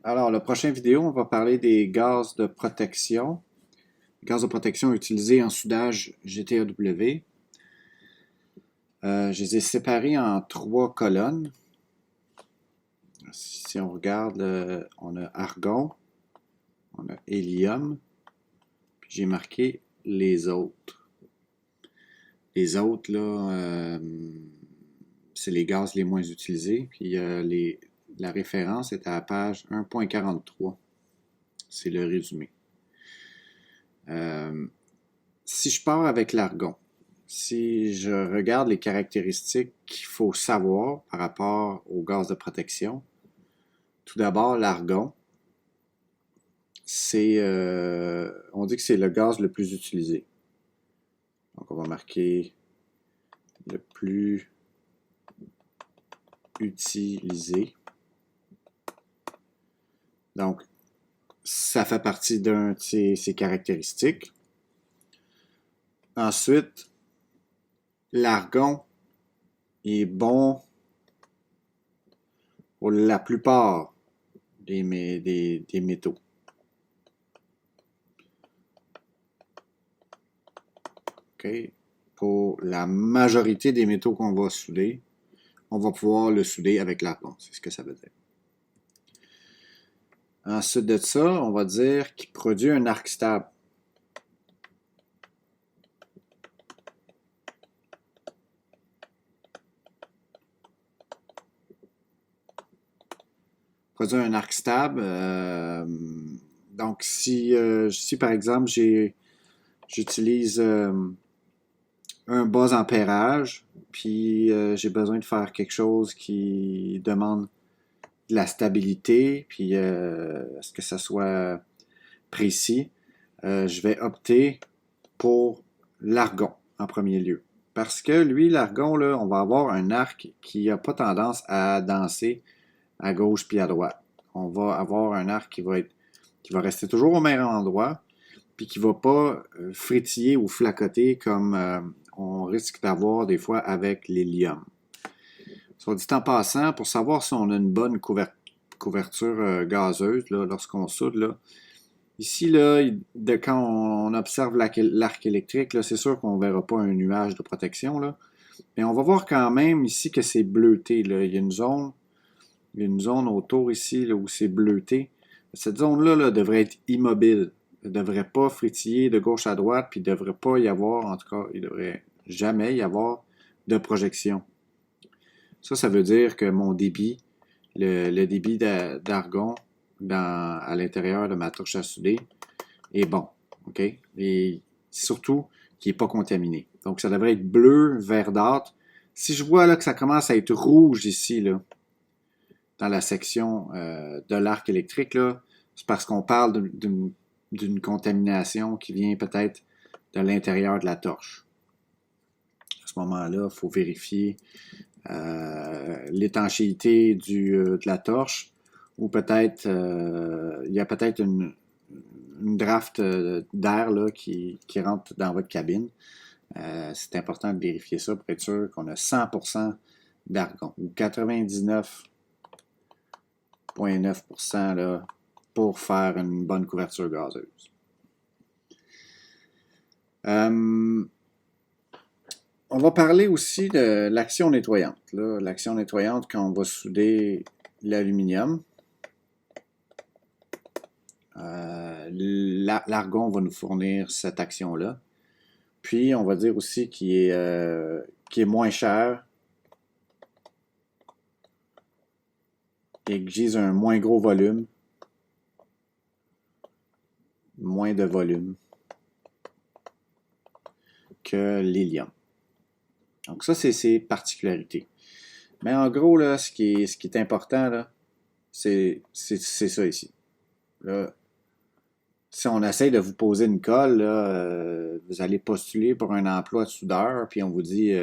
Alors, la prochaine vidéo, on va parler des gaz de protection. Gaz de protection utilisés en soudage GTAW. Je les ai séparés en 3 colonnes. Si on regarde, on a argon, on a hélium, puis j'ai marqué les autres. Les autres, là, c'est les gaz les moins utilisés. Puis la référence est à la page 1.43. C'est le résumé. Si je pars avec l'argon, si je regarde les caractéristiques qu'il faut savoir par rapport au gaz de protection, tout d'abord, l'argon, on dit que c'est le gaz le plus utilisé. Donc, on va marquer le plus utilisé. Donc, ça fait partie d'un de ses caractéristiques. Ensuite, l'argon est bon pour la plupart des métaux. Okay. Pour la majorité des métaux qu'on va souder, on va pouvoir le souder avec l'argon. C'est ce que ça veut dire. Ensuite de ça, on va dire qu'il produit un arc stable. Produit un arc stable. Donc, si par exemple, j'utilise un bas ampérage, puis j'ai besoin de faire quelque chose qui demande de la stabilité, puis est-ce que ça soit précis, je vais opter pour l'argon en premier lieu. Parce que lui, l'argon, là, on va avoir un arc qui n'a pas tendance à danser à gauche puis à droite. On va avoir un arc qui va rester toujours au même endroit, puis qui ne va pas frétiller ou flacoter comme on risque d'avoir des fois avec l'hélium. Soit dit en passant, pour savoir si on a une bonne couverture gazeuse là, lorsqu'on soude, là, ici, là, quand on observe l'arc électrique, là, c'est sûr qu'on ne verra pas un nuage de protection, là. Mais on va voir quand même ici que c'est bleuté. Là. Il y a une zone autour ici là, où c'est bleuté. Cette zone-là là, devrait être immobile. Elle ne devrait pas frétiller de gauche à droite, puis il ne devrait pas y avoir, en tout cas, il ne devrait jamais y avoir de projection. Ça veut dire que mon débit, le débit d'argon à l'intérieur de ma touche à souder est bon. OK? Et surtout, qui n'est pas contaminé. Donc, ça devrait être bleu, verdâtre. Si je vois là que ça commence à être rouge ici, là, dans la section de l'arc électrique, là, c'est parce qu'on parle d'une contamination qui vient peut-être de l'intérieur de la torche. À ce moment-là, il faut vérifier l'étanchéité de la torche ou peut-être il y a peut-être une draft d'air là, qui rentre dans votre cabine. C'est important de vérifier ça pour être sûr qu'on a 100% d'argon ou 99,9% là, pour faire une bonne couverture gazeuse. On va parler aussi de l'action nettoyante. L'action nettoyante quand on va souder l'aluminium. L'argon va nous fournir cette action-là. Puis, on va dire aussi qu'il est moins cher et exige un moins gros volume, moins de volume que l'hélium. Donc ça, c'est ses particularités. Mais en gros, là, ce qui est important, là, c'est ça ici. Là, si on essaie de vous poser une colle, là, vous allez postuler pour un emploi de soudeur, puis on vous dit,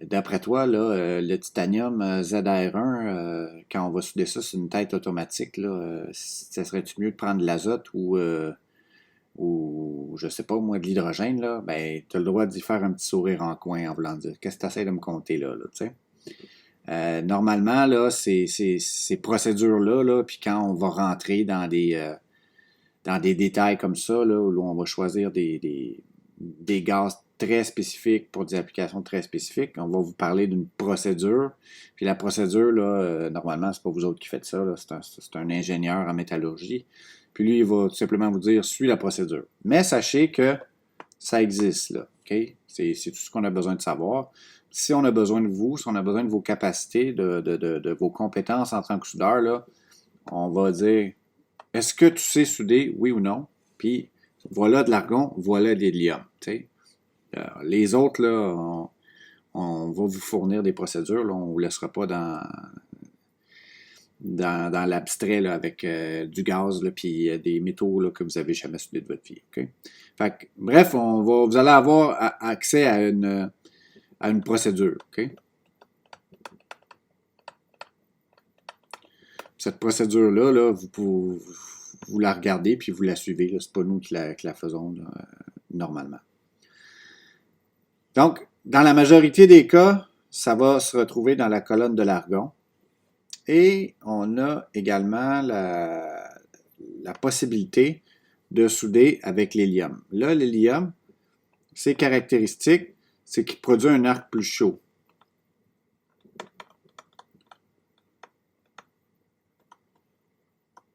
d'après toi, là, le titanium ZR1, quand on va souder ça sur une tête automatique, là, ça serait-tu mieux de prendre de l'azote ou je sais pas, moi, de l'hydrogène, là, ben, tu as le droit d'y faire un petit sourire en coin en voulant dire qu'est-ce que tu essaies de me compter là tu sais. Normalement, là, ces procédures-là, là, puis quand on va rentrer dans des détails comme ça, là, où on va choisir des gaz très spécifiques pour des applications très spécifiques, on va vous parler d'une procédure. Puis la procédure, là, normalement, c'est pas vous autres qui faites ça, là, c'est un ingénieur en métallurgie. Puis lui, il va tout simplement vous dire, suis la procédure. Mais sachez que ça existe, là. OK? C'est tout ce qu'on a besoin de savoir. Si on a besoin de vous, si on a besoin de vos capacités, de vos compétences en tant que soudeur, là, on va dire, est-ce que tu sais souder, oui ou non? Puis, voilà de l'argon, voilà de l'hélium. Les autres, là, on va vous fournir des procédures. Là, on ne vous laissera pas dans l'abstrait là, avec du gaz puis des métaux là, que vous n'avez jamais soudés de votre vie. Okay? Fait que, bref, vous allez avoir accès à une procédure. Okay? Cette procédure-là, là, vous la regardez puis vous la suivez. Ce n'est pas nous qui la faisons là, normalement. Donc, dans la majorité des cas, ça va se retrouver dans la colonne de l'argon. Et on a également la possibilité de souder avec l'hélium. Là, l'hélium, ses caractéristiques, c'est qu'il produit un arc plus chaud.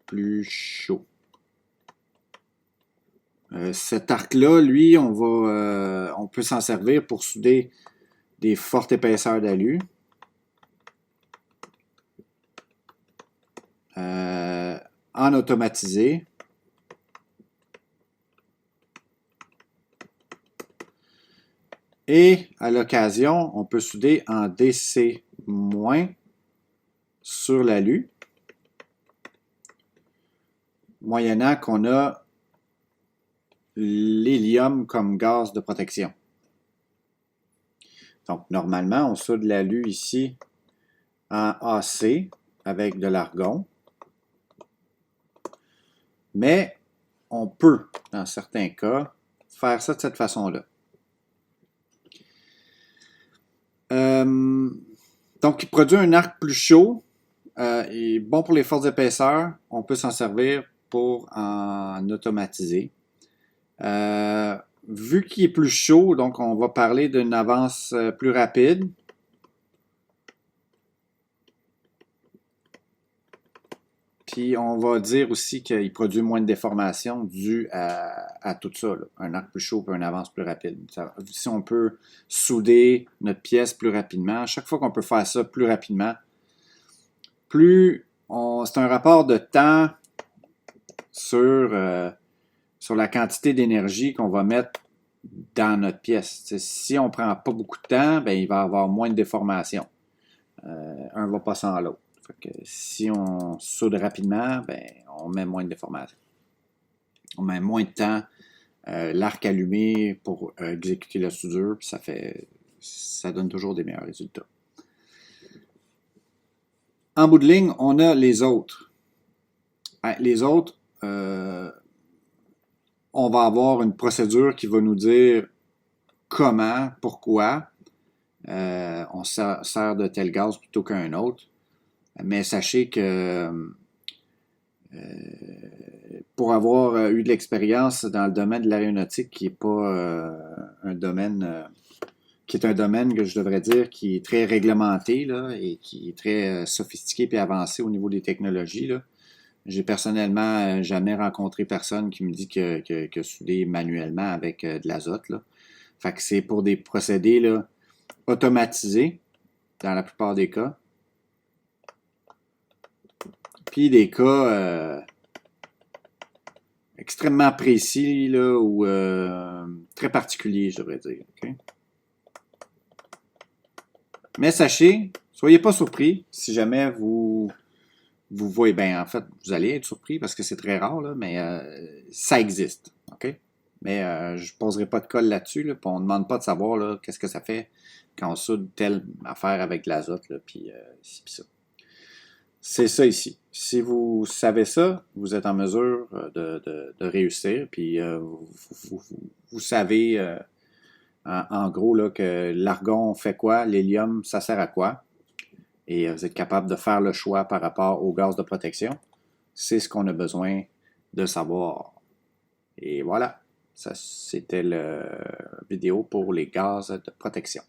Plus chaud. Cet arc-là, lui, on peut s'en servir pour souder des fortes épaisseurs d'alu. En automatisé. Et à l'occasion, on peut souder en DC- sur l'alu, moyennant qu'on a l'hélium comme gaz de protection. Donc, normalement, on soude l'alu ici en AC avec de l'argon. Mais on peut, dans certains cas, faire ça de cette façon-là. Donc, il produit un arc plus chaud et bon pour les fortes épaisseurs. On peut s'en servir pour en automatiser. Vu qu'il est plus chaud, donc on va parler d'une avance plus rapide. Puis on va dire aussi qu'il produit moins de déformation dû à tout ça. Là. Un arc plus chaud et une avance plus rapide. Si on peut souder notre pièce plus rapidement, à chaque fois qu'on peut faire ça plus rapidement, c'est un rapport de temps sur la quantité d'énergie qu'on va mettre dans notre pièce. Si on ne prend pas beaucoup de temps, ben, il va y avoir moins de déformation. Un ne va pas sans l'autre. Fait que si on soude rapidement, ben, on met moins de déformation. On met moins de temps l'arc allumé pour exécuter la soudure, puis ça donne toujours des meilleurs résultats. En bout de ligne, on a les autres. Les autres, on va avoir une procédure qui va nous dire comment, pourquoi on sert de tel gaz plutôt qu'un autre. Mais sachez que pour avoir eu de l'expérience dans le domaine de l'aéronautique, qui est pas un domaine qui est un domaine que je devrais dire qui est très réglementé là, et qui est très sophistiqué et avancé au niveau des technologies. Là. J'ai personnellement jamais rencontré personne qui me dit que souder manuellement avec de l'azote. Là. Fait que c'est pour des procédés là, automatisés dans la plupart des cas. Puis des cas extrêmement précis là, ou très particuliers, je devrais dire. Okay? Mais sachez, soyez pas surpris si jamais vous voyez, ben en fait, vous allez être surpris parce que c'est très rare, là, mais ça existe. OK? Mais je ne poserai pas de colle là-dessus, là, puis on ne demande pas de savoir là, qu'est-ce que ça fait quand on soude telle affaire avec de l'azote, puis ça. C'est ça ici. Si vous savez ça, vous êtes en mesure de réussir, puis vous savez en gros là, que l'argon fait quoi, l'hélium, ça sert à quoi. et vous êtes capable de faire le choix par rapport aux gaz de protection, c'est ce qu'on a besoin de savoir. Et voilà, ça c'était la vidéo pour les gaz de protection.